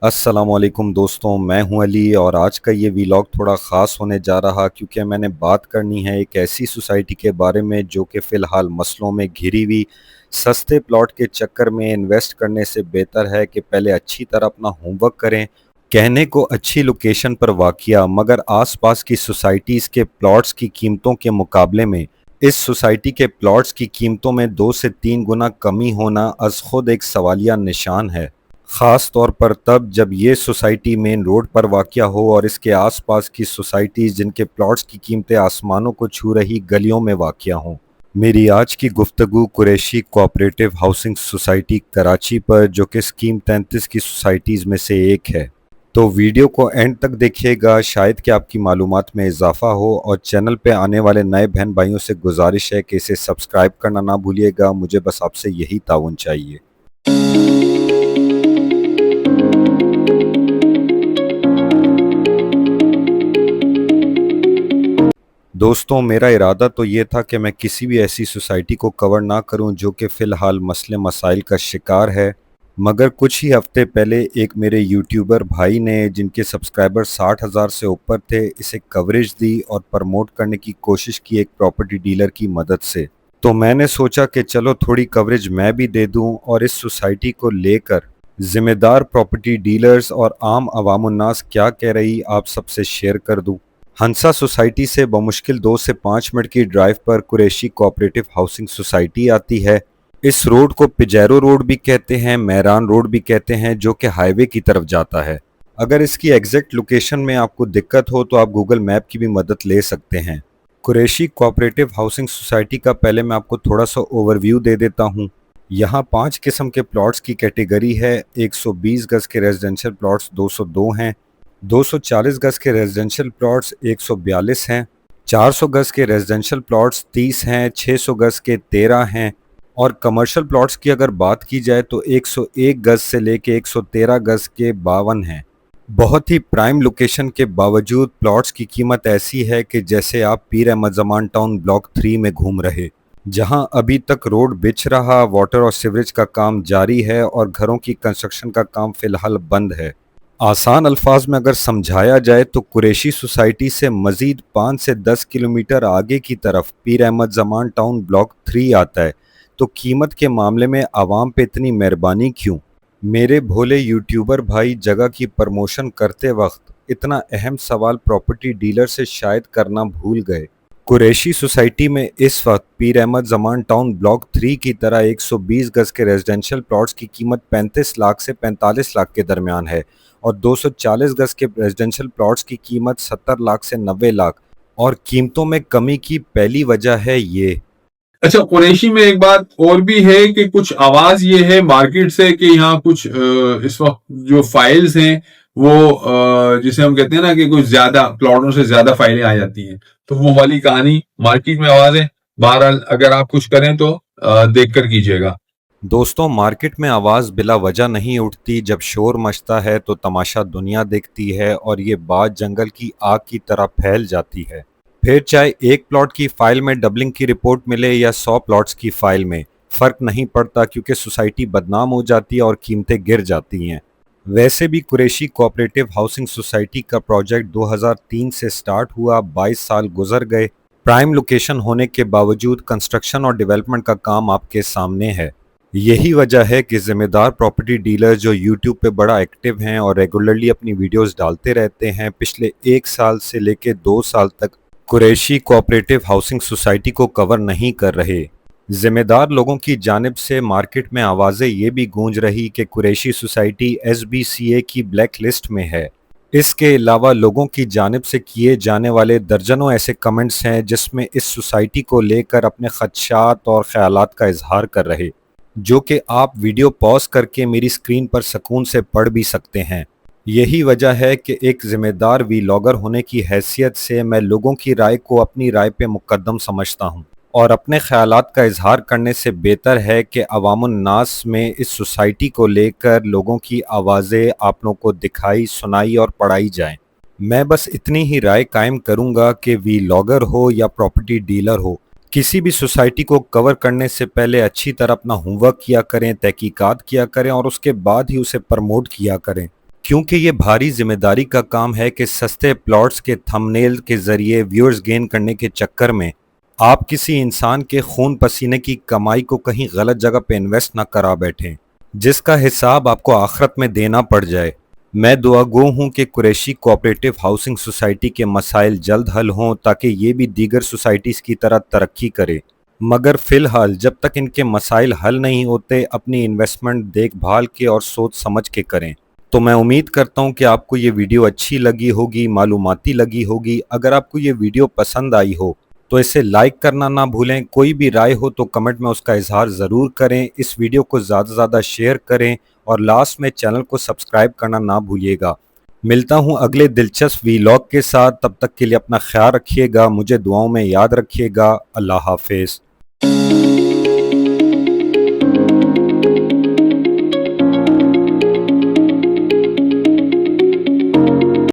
अस्सलाम वालेकुम दोस्तों, मैं हूं अली और आज का ये वीलॉग थोड़ा ख़ास होने जा रहा क्योंकि मैंने बात करनी है एक ऐसी सोसाइटी के बारे में जो कि फ़िलहाल मसलों में घिरी हुई सस्ते प्लॉट के चक्कर में इन्वेस्ट करने से बेहतर है कि पहले अच्छी तरह अपना होमवर्क करें। कहने को अच्छी लोकेशन पर वाक़या मगर आसपास की सोसाइटीज़ के प्लॉट्स की कीमतों के मुकाबले में इस सोसाइटी के प्लॉट्स की कीमतों में 2 से 3 गुना कमी होना अज़ खुद एक सवालिया निशान है। ख़ास तौर पर तब जब ये सोसाइटी मेन रोड पर वाक़या हो और इसके आसपास की सोसाइटीज़ जिनके प्लॉट्स की कीमतें आसमानों को छू रही गलियों में वाक़या हों। मेरी आज की गुफ्तगू Qureshi cooperative housing society Karachi पर जो कि स्कीम 33 की सोसाइटीज़ में से एक है। तो वीडियो को एंड तक देखिएगा, शायद कि आपकी मालूमात में इजाफ़ा हो। और चैनल पे आने वाले नए बहन भाइयों से गुजारिश है कि इसे सब्सक्राइब करना ना भूलिएगा, मुझे बस आपसे यही ताउन चाहिए। दोस्तों, मेरा इरादा तो ये था कि मैं किसी भी ऐसी सोसाइटी को कवर ना करूं जो कि फ़िलहाल मसले मसाइल का शिकार है, मगर कुछ ही हफ्ते पहले एक मेरे यूट्यूबर भाई ने जिनके सब्सक्राइबर 60,000 से ऊपर थे इसे कवरेज दी और प्रमोट करने की कोशिश की एक प्रॉपर्टी डीलर की मदद से। तो मैंने सोचा कि चलो थोड़ी कवरेज मैं भी दे दूं और इस सोसाइटी को लेकर ज़िम्मेदार प्रॉपर्टी डीलर्स और आम अवामुन्नास क्या कह रही आप सबसे शेयर कर दूं। हंसा सोसाइटी से बमुश्किल 2 से 5 मिनट की ड्राइव पर कुरैशी कोऑपरेटिव हाउसिंग सोसाइटी आती है। इस रोड को पिजैरो रोड भी कहते हैं, मेहरान रोड भी कहते हैं, जो कि हाईवे की तरफ जाता है। अगर इसकी एग्जैक्ट लोकेशन में आपको दिक्कत हो तो आप गूगल मैप की भी मदद ले सकते हैं। कुरैशी कोऑपरेटिव हाउसिंग सोसाइटी का पहले मैं आपको थोड़ा सा ओवरव्यू दे देता हूँ। यहाँ 5 किस्म के प्लॉट्स की कैटेगरी है। 120 गज के रेजिडेंशियल प्लॉट्स 202 हैं, 240 गज के रेजिडेंशियल प्लॉट्स 142 हैं, 400 गज के रेजिडेंशियल प्लॉट्स 30 हैं, 600 गज के 13 हैं और कमर्शियल प्लॉट्स की अगर बात की जाए तो 101 गज से लेके 113 गज के 52 हैं। बहुत ही प्राइम लोकेशन के बावजूद प्लॉट्स की कीमत ऐसी है कि जैसे आप पीर अहमद ज़मान टाउन ब्लॉक 3 में घूम रहे, जहां अभी तक रोड बिछ रहा, वाटर और सीवरेज का काम जारी है और घरों की कंस्ट्रक्शन का काम फ़िलहाल बंद है। आसान अल्फाज में अगर समझाया जाए तो कुरैशी सोसाइटी से मज़ीद 5 से 10 किलोमीटर आगे की तरफ पीर अहमद ज़मान टाउन ब्लॉक 3 आता है। तो कीमत के मामले में आवाम पे इतनी मेहरबानी क्यों? मेरे भोले यूट्यूबर भाई जगह की प्रमोशन करते वक्त इतना अहम सवाल प्रॉपर्टी डीलर से शायद करना भूल गए। कुरैशी सोसाइटी में इस वक्त पीर अहमद ज़मान टाउन ब्लॉक 3 की तरह 120 गज के रेजिडेंशियल प्लॉट्स की कीमत 35 लाख से 45 लाख के दरमियान है और 240 गज के रेजिडेंशियल प्लॉट्स की कीमत 70 लाख से 90 लाख। और कीमतों में कमी की पहली वजह है ये। अच्छा, कुरैशी में एक बात और भी है कि कुछ आवाज ये है मार्केट से कि यहाँ कुछ इस वक्त जो फाइल्स हैं वो जिसे हम कहते हैं ना कि कुछ ज्यादा प्लॉटों से ज्यादा फाइलें आ जाती हैं, तो वो वाली कहानी मार्केट में आवाज है। बहरहाल अगर आप कुछ करें तो देख कर कीजिएगा। दोस्तों, मार्केट में आवाज़ बिला वजह नहीं उठती, जब शोर मचता है तो तमाशा दुनिया देखती है और ये बात जंगल की आग की तरह फैल जाती है। फिर चाहे एक प्लॉट की फाइल में डबलिंग की रिपोर्ट मिले या 100 प्लॉट्स की फाइल में, फ़र्क नहीं पड़ता क्योंकि सोसाइटी बदनाम हो जाती है और कीमतें गिर जाती हैं। वैसे भी कुरैशी कोऑपरेटिव हाउसिंग सोसाइटी का प्रोजेक्ट 2003 से स्टार्ट हुआ, 22 साल गुजर गए। प्राइम लोकेशन होने के बावजूद कंस्ट्रक्शन और डेवलपमेंट का काम आपके सामने है। यही वजह है कि ज़िम्मेदार प्रॉपर्टी डीलर जो यूट्यूब पे बड़ा एक्टिव हैं और रेगुलरली अपनी वीडियोस डालते रहते हैं, पिछले 1 साल से लेकर 2 साल तक कुरैशी कोऑपरेटिव हाउसिंग सोसाइटी को कवर नहीं कर रहे। ज़िम्मेदार लोगों की जानिब से मार्केट में आवाज़ें ये भी गूंज रही कि कुरैशी सोसाइटी SBCA की ब्लैक लिस्ट में है। इसके अलावा लोगों की जानिब से किए जाने वाले दर्जनों ऐसे कमेंट्स हैं जिसमें इस सोसाइटी को लेकर अपने खदशात और ख्यालात का इजहार कर रहे, जो कि आप वीडियो पॉज करके मेरी स्क्रीन पर सुकून से पढ़ भी सकते हैं। यही वजह है कि एक ज़िम्मेदार वीलॉगर होने की हैसियत से मैं लोगों की राय को अपनी राय पे मुकद्दम समझता हूँ और अपने ख्यालात का इजहार करने से बेहतर है कि अवामुन्नास में इस सोसाइटी को लेकर लोगों की आवाज़ें आप लोगों को दिखाई, सुनाई और पढ़ाई जाएं। मैं बस इतनी ही राय कायम करूँगा कि वीलॉगर हो या प्रॉपर्टी डीलर हो, किसी भी सोसाइटी को कवर करने से पहले अच्छी तरह अपना होमवर्क किया करें, तहकीकात किया करें और उसके बाद ही उसे प्रमोट किया करें। کیونکہ یہ بھاری ذمہ داری کا کام ہے کہ سستے پلاٹس کے تھمبنیل کے ذریعے ویورز گین کرنے کے چکر میں آپ کسی انسان کے خون پسینے کی کمائی کو کہیں غلط جگہ پہ انویسٹ نہ کرا بیٹھیں، جس کا حساب آپ کو آخرت میں دینا پڑ جائے۔ میں دعا گو ہوں کہ قریشی کوآپریٹو ہاؤسنگ سوسائٹی کے مسائل جلد حل ہوں تاکہ یہ بھی دیگر سوسائٹیز کی طرح ترقی کرے، مگر فی الحال جب تک ان کے مسائل حل نہیں ہوتے اپنی انویسٹمنٹ دیکھ بھال کے اور سوچ سمجھ کے کریں۔ تو میں امید کرتا ہوں کہ آپ کو یہ ویڈیو اچھی لگی ہوگی، معلوماتی لگی ہوگی۔ اگر آپ کو یہ ویڈیو پسند آئی ہو تو اسے لائک کرنا نہ بھولیں، کوئی بھی رائے ہو تو کمنٹ میں اس کا اظہار ضرور کریں، اس ویڈیو کو زیادہ سے زیادہ شیئر کریں اور لاسٹ میں چینل کو سبسکرائب کرنا نہ بھولیے گا۔ ملتا ہوں اگلے دلچسپ ویلاگ کے ساتھ، تب تک کے لیے اپنا خیال رکھیے گا، مجھے دعاؤں میں یاد رکھیے گا۔ اللہ حافظ۔